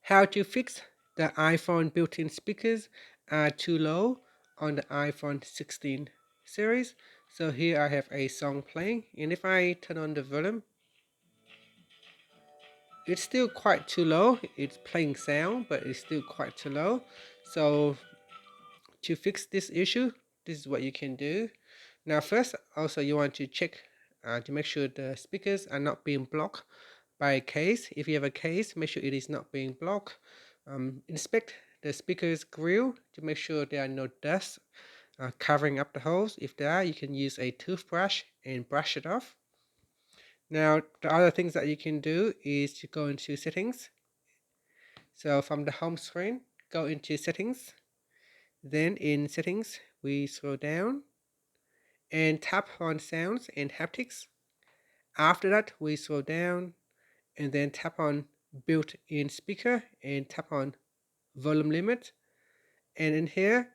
How to fix the iPhone built-in speakers are too low on the iPhone 16 series. So here I have a song playing, and if I turn on the volume, it's still quite too low. It's playing sound, but it's still quite too low. So to fix this issue, this is what you can do. Now first, also you want to check to make sure the speakers are not being blocked by a case. If you have a case, make sure it is not being blocked. Inspect the speaker's grill to make sure there are no dust covering up the holes. If there are, you can use a toothbrush and brush it off. Now the other things that you can do is to go into settings. So from the home screen, go into settings. Then in settings, we scroll down and tap on sounds and haptics. After that, we scroll down and then tap on built-in speaker and tap on volume limit. And in here,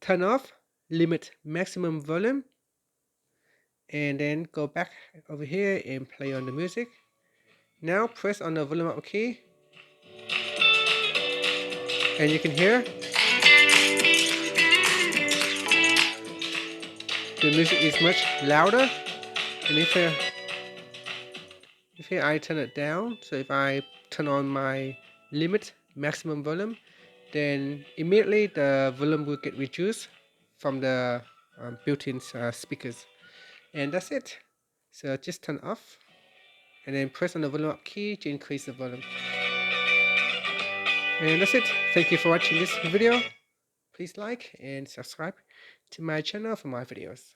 turn off limit maximum volume. And then go back over here and play on the music. Now press on the volume up key. And you can hear the music is much louder. And if here I turn it down, so if I turn on my limit maximum volume, then immediately the volume will get reduced from the built-in speakers. And that's it. So just turn off and then press on the volume up key to increase the volume. And that's it. Thank you for watching this video. Please like and subscribe to my channel for more videos.